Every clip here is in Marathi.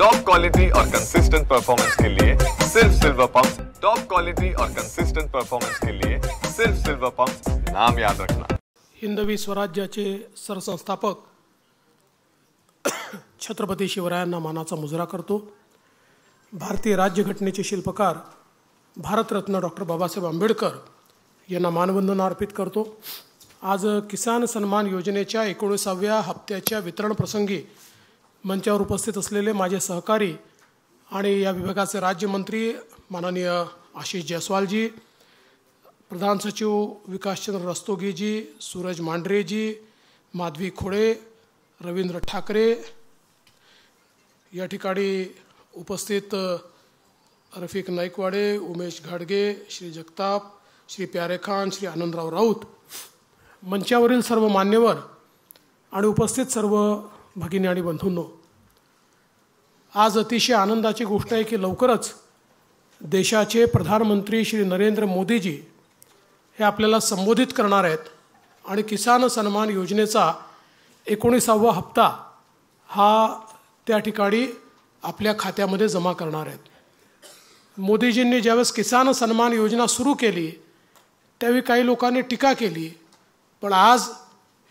टॉप क्वालिटी और कंसिस्टेंट परफॉर्मेंस के लिए सिर्फ सिल्वर पंप्स। टॉप क्वालिटी और कंसिस्टेंट परफॉर्मेंस के लिए सिर्फ सिल्वर पंप्स, नाम याद रखना। हिंदवी स्वराज्याचे सरसंस्थापक छत्रपती शिवरायांना मानाचा मुजरा करतो। भारतीय राज्यघटनेचे शिल्पकार भारतरत्न डॉक्टर बाबासाहेब आंबेडकर यांना मानवंदना अर्पित करतो। आज किसान सन्मान योजनेच्या 19व्या हप्त्याच्या वितरण प्रसंगी मंचावर उपस्थित असलेले माझे सहकारी आणि या विभागाचे राज्यमंत्री माननीय आशिष जयस्वालजी, प्रधान सचिव विकासचंद्र रस्तोगीजी, सूरज मांढरेजी, माधवी खोडे, रवींद्र ठाकरे, या ठिकाणी उपस्थित रफिक नाईकवाडे, उमेश घाडगे, श्री जगताप, श्री प्यारे खान, श्री आनंदराव राऊत, मंचावरील सर्व मान्यवर आणि उपस्थित सर्व भगिनी आणि बंधूंनो, आज अतिशय आनंदाची गोष्ट आहे की लवकरच देशाचे प्रधानमंत्री श्री नरेंद्र मोदीजी हे आपल्याला संबोधित करणार आहेत आणि किसान सन्मान योजनेचा 19वा हप्ता हा त्या ठिकाणी आपल्या खात्यामध्ये जमा करणार आहेत। मोदीजींनी ज्यावेळेस किसान सन्मान योजना सुरू केली त्यावेळी काही लोकांनी टीका केली, पण आज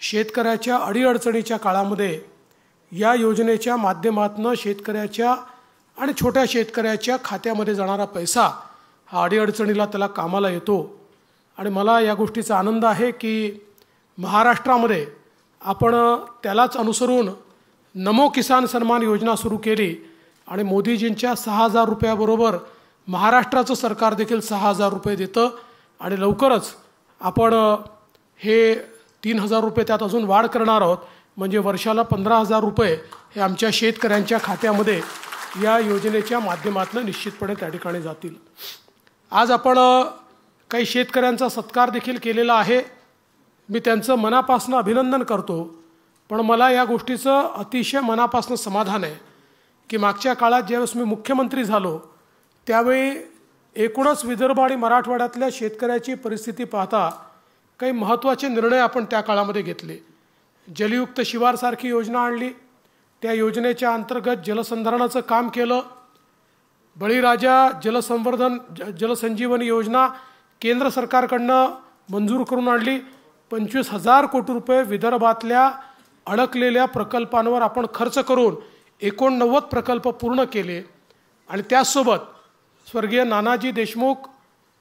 शेतकऱ्याच्या अडीअडचणीच्या काळामध्ये या योजनेच्या माध्यमातून शेतकऱ्याच्या आणि छोट्या शेतकऱ्याच्या खात्यामध्ये जाणारा पैसा हा अडीअडचणीला त्याला कामाला येतो। आणि मला या गोष्टीचा आनंद आहे की महाराष्ट्रामध्ये आपण त्यालाच अनुसरून नमो किसान सन्मान योजना सुरू केली आणि मोदीजींच्या 6000 रुपयाबरोबर महाराष्ट्राचं सरकार देखील 6000 रुपये देतं आणि लवकरच आपण हे 3000 रुपये त्यात अजून वाढ करणार आहोत, म्हणजे वर्षाला 15000 रुपये हे आमच्या शेतकऱ्यांच्या खात्यामध्ये या योजनेच्या माध्यमातून निश्चितपणे त्या ठिकाणी जातील। आज आपण काही शेतकऱ्यांचा सत्कार देखील केलेला आहे, मी त्यांचं मनापासून अभिनंदन करतो। पण मला या गोष्टीचं अतिशय मनापासून समाधान आहे की मागच्या काळात ज्यावेळेस मी मुख्यमंत्री झालो त्यावेळी एकूणच विदर्भ आणि मराठवाड्यातल्या शेतकऱ्याची परिस्थिती पाहता काही महत्त्वाचे निर्णय आपण त्या काळामध्ये घेतले। जलयुक्त शिवारसारखी योजना आणली, त्या योजनेच्या अंतर्गत जलसंधारणाचं काम केलं। बळीराजा जलसंजीवनी योजना केंद्र सरकारकडनं मंजूर करून आणली। 25,000 कोटी रुपये विदर्भातल्या अडकलेल्या प्रकल्पांवर आपण खर्च करून 89 प्रकल्प पूर्ण केले। आणि त्याचसोबत स्वर्गीय नानाजी देशमुख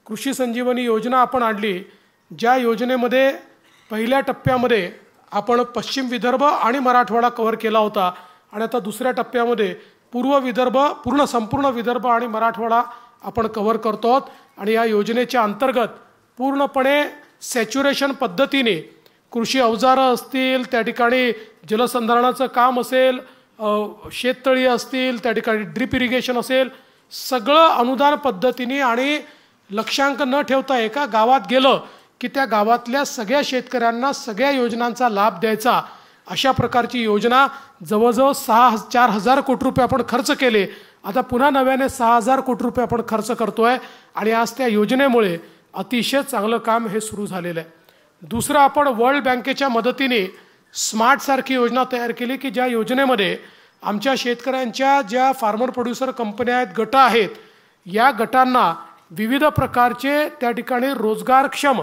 कृषी संजीवनी योजना आपण आणली, ज्या योजनेमध्ये पहिल्या टप्प्यामध्ये आपण पश्चिम विदर्भ आणि मराठवाडा कव्हर केला होता आणि आता दुसऱ्या टप्प्यामध्ये पूर्व विदर्भ संपूर्ण विदर्भ आणि मराठवाडा आपण कव्हर करतो आहोत। आणि या योजनेच्या अंतर्गत पूर्णपणे सॅच्युरेशन पद्धतीने कृषी अवजारं असतील, त्या ठिकाणी जलसंधारणाचं काम असेल, शेततळी असतील, त्या ठिकाणी ड्रिप इरिगेशन असेल, सगळं अनुदान पद्धतीने आणि लक्ष्यांक न ठेवता एका गावात गेलं की त्या गावातल्या सगळ्या शेतकऱ्यांना सगळ्या योजनांचा लाभ द्यायचा, अशा प्रकारची योजना जवळजवळ 4,000 कोटी रुपये आपण खर्च केले। आता पुन्हा नव्याने 6,000 कोटी रुपये आपण खर्च करतोय आणि आज त्या योजनेमुळे अतिशय चांगलं काम हे सुरू झालेलं आहे। दुसरं, आपण वर्ल्ड बँकेच्या मदतीने स्मार्ट सारखी योजना तयार केली की ज्या योजनेमध्ये आमच्या शेतकऱ्यांच्या ज्या फार्मर प्रोड्युसर कंपन्या आहेत, गट आहेत, या गटांना विविध प्रकारचे त्या ठिकाणी रोजगारक्षम,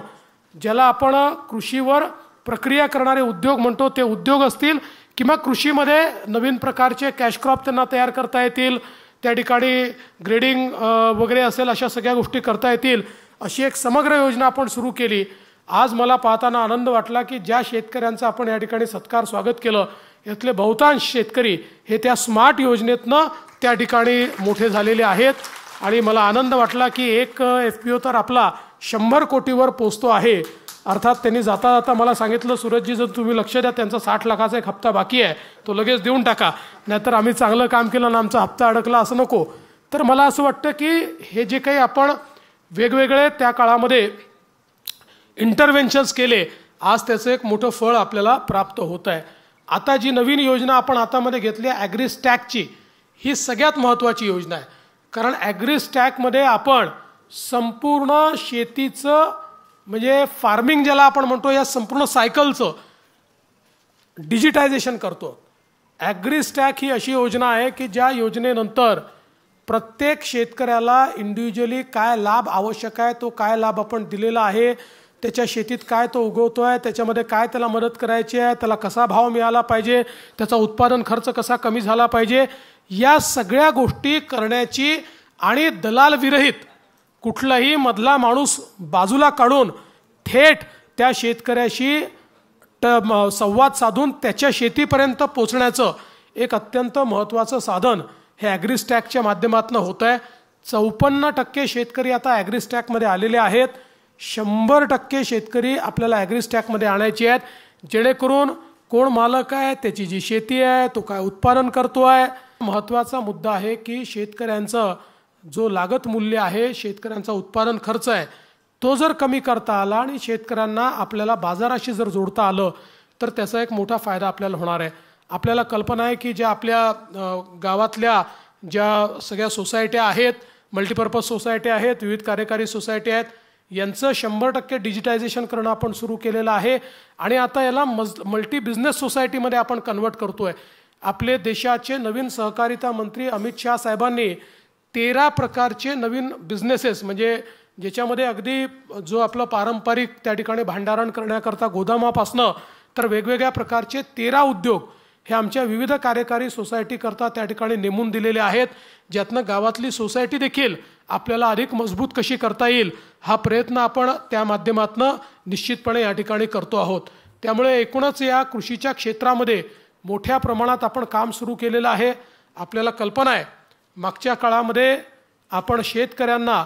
ज्याला आपण कृषीवर प्रक्रिया करणारे उद्योग म्हणतो, ते उद्योग असतील किंवा कृषीमध्ये नवीन प्रकारचे कॅश क्रॉप त्यांना तयार करता येतील, त्या ठिकाणी ग्रेडिंग वगैरे असेल, अशा सगळ्या गोष्टी करता येतील, अशी एक समग्र योजना आपण सुरू केली। आज मला पाहताना आनंद वाटला की ज्या शेतकऱ्यांचा आपण या ठिकाणी सत्कार स्वागत केलं यातले बहुतांश शेतकरी हे त्या स्मार्ट योजनेतनं त्या ठिकाणी मोठे झालेले आहेत। आणि मला आनंद वाटला की एक FPO तर आपला 100 कोटीवर पोहोचतो आहे। अर्थात त्यांनी जाता जाता मला सांगितलं, सूरजजी जर तुम्ही लक्ष द्या, त्यांचा 60 लाखाचा एक हप्ता बाकी आहे, तो लगेच देऊन टाका, नाहीतर आम्ही चांगलं काम केलं आणि आमचा हप्ता अडकला असं नको। तर मला असं वाटतं की हे जे काही आपण वेगवेगळे त्या काळामध्ये इंटरव्हेन्शन्स केले, आज त्याचं एक मोठं फळ आपल्याला प्राप्त होत आहे। आता जी नवीन योजना आपण हातामध्ये घेतली आहे ॲग्रीस्टॅकची, ही सगळ्यात महत्त्वाची योजना आहे, कारण ॲग्रीस्टॅकमध्ये आपण संपूर्ण शेतीचं म्हणजे फार्मिंग ज्याला आपण म्हणतो या संपूर्ण सायकलचं डिजिटायझेशन करतो। ॲग्रीस्टॅक ही अशी योजना आहे की ज्या योजनेनंतर प्रत्येक शेतकऱ्याला इंडिव्हिज्युअली काय लाभ आवश्यक आहे, तो काय लाभ आपण दिलेला आहे, त्याच्या शेतीत काय तो उगवतो आहे, त्याच्यामध्ये काय त्याला मदत करायची आहे, त्याला कसा भाव मिळाला पाहिजे, त्याचा उत्पादन खर्च कसा कमी झाला पाहिजे, या सगळ्या गोष्टी करण्याची आणि दलाल विरहित कुठलाही मधला माणूस बाजूला काढून थेट त्या शेतकऱ्याशी संवाद साधून त्याच्या शेतीपर्यंत पोहोचण्याचं एक अत्यंत महत्त्वाचं साधन हे ॲग्रीस्टॅकच्या माध्यमातून होत आहे. 54% शेतकरी आता ॲग्रीस्टॅकमध्ये आलेले आहेत. 100% शेतकरी आपल्याला ॲग्रीस्टॅकमध्ये आणायचे आहेत, जेणेकरून कोण मालक आहे, त्याची जी शेती आहे, तो काय उत्पादन करतो आहे. महत्त्वाचा मुद्दा आहे की शेतकऱ्यांचं जो लागत मूल्य आहे, शेतकऱ्यांचा उत्पादन खर्च आहे, तो जर कमी करता आला आणि शेतकऱ्यांना आपल्याला बाजाराशी जर जोडता आलं तर त्याचा एक मोठा फायदा आपल्याला होणार आहे. आपल्याला कल्पना आहे की ज्या आपल्या गावातल्या ज्या सगळ्या सोसायट्या आहेत, मल्टीपर्पज सोसायटी आहेत, विविध कार्यकारी सोसायटी आहेत, यांचं 100% डिजिटायझेशन करणं आपण सुरू केलेलं आहे आणि आता याला मल्टी बिझनेस सोसायटीमध्ये आपण कन्वर्ट करतोय. आपले देशाचे नवीन सहकारिता मंत्री अमित शाह साहेबांनी 13 प्रकारचे नवीन बिझनेसेस, म्हणजे ज्याच्यामध्ये अगदी जो आपलं पारंपरिक त्या ठिकाणी भांडारण करण्याकरता गोदामापासनं तर वेगवेगळ्या प्रकारचे 13 उद्योग हे आमच्या विविध कार्यकारी सोसायटीकरता त्या ठिकाणी नेमून दिलेले आहेत, ज्यातनं गावातली सोसायटी देखील आपल्याला अधिक मजबूत कशी करता येईल हा प्रयत्न आपण त्या माध्यमातून निश्चितपणे या ठिकाणी करतो आहोत. त्यामुळे एकूणच या कृषीच्या क्षेत्रामध्ये मोठ्या प्रमाणात आपण काम सुरू केलेलं आहे. आपल्याला कल्पना आहे मागच्या काळामध्ये आपण शेतकऱ्यांना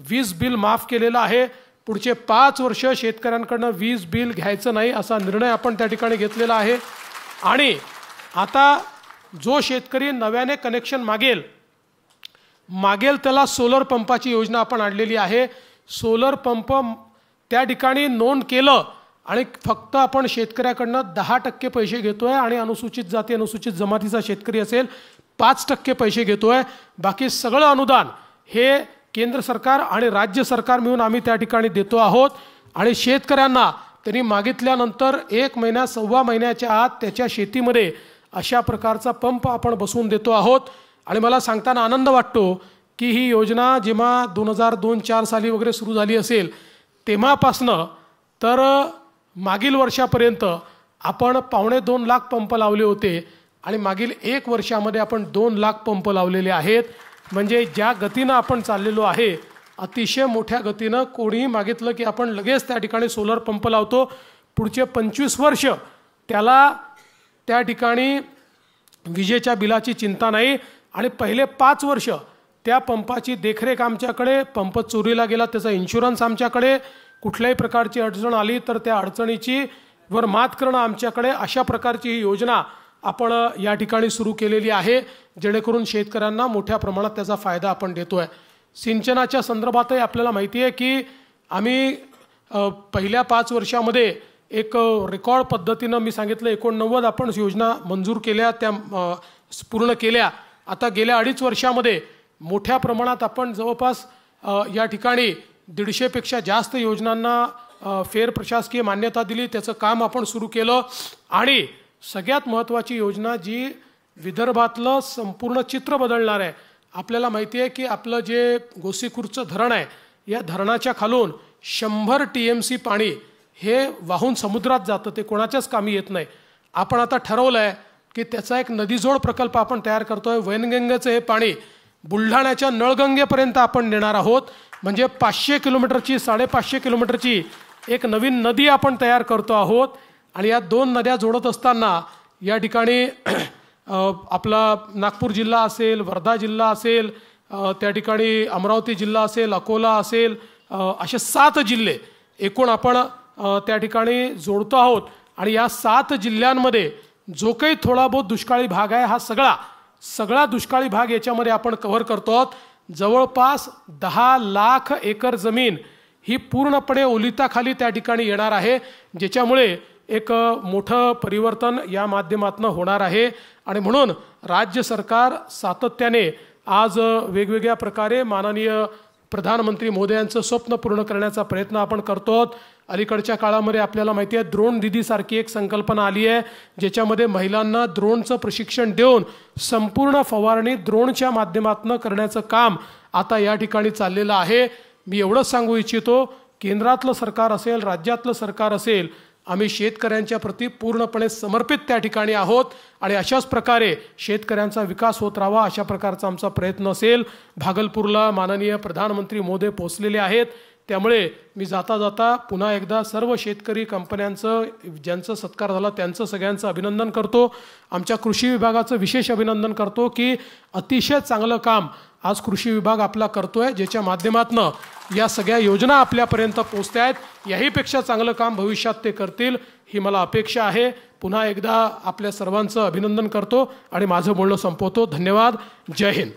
वीज बिल माफ केलेलं आहे. पुढचे 5 वर्ष शेतकऱ्यांकडनं वीज बिल घ्यायचं नाही असा निर्णय आपण त्या ठिकाणी घेतलेला आहे. आणि आता जो शेतकरी नव्याने कनेक्शन मागेल त्याला सोलर पंपाची योजना आपण आणलेली आहे. सोलर पंप त्या ठिकाणी नोंद केलं आणि फक्त आपण शेतकऱ्याकडनं 10% पैसे घेतोय आणि अनुसूचित जाती अनुसूचित जमातीचा शेतकरी असेल 5% पैसे घेतोय. बाकी सगळं अनुदान हे केंद्र सरकार आणि राज्य सरकार मिळून आम्ही त्या ठिकाणी देतो आहोत. आणि शेतकऱ्यांना त्यांनी मागितल्यानंतर 1 महिना 1.25 महिन्याच्या आत त्याच्या शेतीमध्ये अशा प्रकारचा पंप आपण बसवून देतो आहोत. आणि मला सांगताना आनंद वाटतो की ही योजना जेव्हा 2002-04 साली वगैरे सुरू झाली असेल तेव्हापासनं तर मागील वर्षापर्यंत आपण 2.25 लाख पंप लावले होते आणि मागील 1 वर्षामध्ये आपण 2 लाख पंप लावलेले आहेत. म्हणजे ज्या गतीनं आपण चाललेलो आहे अतिशय मोठ्या गतीनं, कोणीही मागितलं की आपण लगेच त्या ठिकाणी सोलर पंप लावतो. पुढचे 25 वर्ष त्याला त्या ठिकाणी विजेच्या बिलाची चिंता नाही आणि पहिले 5 वर्ष त्या पंपाची देखरेख आमच्याकडे, पंप चोरीला गेला त्याचा इन्शुरन्स आमच्याकडे, कुठल्याही प्रकारची अडचण आली तर त्या अडचणीची वर मात करणं आमच्याकडे. अशा प्रकारची ही योजना आपण या ठिकाणी सुरू केलेली आहे, जेणेकरून शेतकऱ्यांना मोठ्या प्रमाणात त्याचा फायदा आपण देतोय. सिंचनाच्या संदर्भातही आपल्याला माहिती आहे की आम्ही पहिल्या 5 वर्षामध्ये एक रेकॉर्ड पद्धतीनं मी सांगितलं 89 आपण योजना मंजूर केल्या, त्या पूर्ण केल्या. आता गेल्या 2.5 वर्षामध्ये मोठ्या प्रमाणात आपण जवळपास या ठिकाणी 150पेक्षा जास्त योजनांना फेर प्रशासकीय मान्यता दिली. त्याचं काम आपण सुरू केलं. आणि सगळ्यात महत्त्वाची योजना जी विदर्भातलं संपूर्ण चित्र बदलणार आहे. आपल्याला माहिती आहे की आपलं जे गोसीखुर्दचं धरण आहे, या धरणाच्या खालून 100 TMC पाणी हे वाहून समुद्रात जातं, ते कोणाच्याच कामी येत नाही. आपण आता ठरवलं आहे की त्याचा एक नदीजोड प्रकल्प आपण तयार करतोय. वैनगंगेचं हे पाणी बुलढाण्याच्या नळगंगेपर्यंत आपण नेणार आहोत. म्हणजे 500 किलोमीटरची 550 किलोमीटरची एक नवीन नदी आपण तयार करतो आहोत. आणि या 2 नद्या जोडत असताना या ठिकाणी आपला नागपूर जिल्हा असेल, वर्धा जिल्हा असेल, त्या ठिकाणी अमरावती जिल्हा असेल, अकोला असेल, असे 7 जिल्हे एकूण आपण त्या ठिकाणी जोडतो आहोत. आणि या 7 जिल्ह्यांमध्ये जो काही थोडा बहुत दुष्काळी भाग आहे हा सगळा दुष्काळी भाग याच्यामध्ये आपण कव्हर करतो आहोत. जवळपास 10 लाख एकर जमीन ही पूर्णपणे ओलिताखाली त्या ठिकाणी येणार आहे, ज्याच्यामुळे एक मोठं परिवर्तन या माध्यमातून होणार आहे. आणि म्हणून राज्य सरकार सातत्याने आज वेगवेगळ्या प्रकारे माननीय प्रधानमंत्री मोदयांचं स्वप्न पूर्ण करण्याचा प्रयत्न आपण करतो. अलीकडच्या काळामध्ये आपल्याला माहिती आहे ड्रोन दीदीसारखी एक संकल्पना आली आहे, ज्याच्यामध्ये महिलांना ड्रोनचं प्रशिक्षण देऊन संपूर्ण फवारणी ड्रोनच्या माध्यमातून करण्याचं काम आता या ठिकाणी चाललेलं आहे. मी एवढंच सांगू इच्छितो, केंद्रातलं सरकार असेल, राज्यातलं सरकार असेल, आम्ही शेतकऱ्यांच्या प्रति पूर्णपणे समर्पित त्या ठिकाणी आहोत आणि अशाच प्रकारे शेतकऱ्यांचा विकास होत राहावा अशा प्रकारचा आमचा प्रयत्न असेल. भागलपूरला माननीय प्रधानमंत्री मोदी पोहोचलेले आहेत, त्यामुळे मी जाता जाता पुन्हा एकदा सर्व शेतकरी कंपन्यांचं ज्यांचा सत्कार झाला त्यांचं सगळ्यांचं अभिनंदन करतो. आमच्या कृषी विभागाचं विशेष अभिनंदन करतो की अतिशय चांगलं काम आज कृषी विभाग आपला करतोय, ज्याच्या माध्यमातून या सगळ्या योजना आपल्यापर्यंत पोहोचत आहेत. याहीपेक्षा चांगलं काम भविष्यात ते करतील ही मला अपेक्षा आहे. पुन्हा एकदा आपल्या सर्वांचं अभिनंदन करतो आणि माझं बोलणं संपवतो. धन्यवाद. जय हिंद.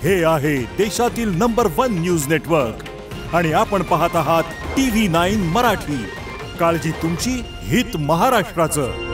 हे आहे देशातील नंबर 1 न्यूज नेटवर्क आणि आपण पाहत आहात TV9 मराठी. काळजी तुमची, हित महाराष्ट्राचं.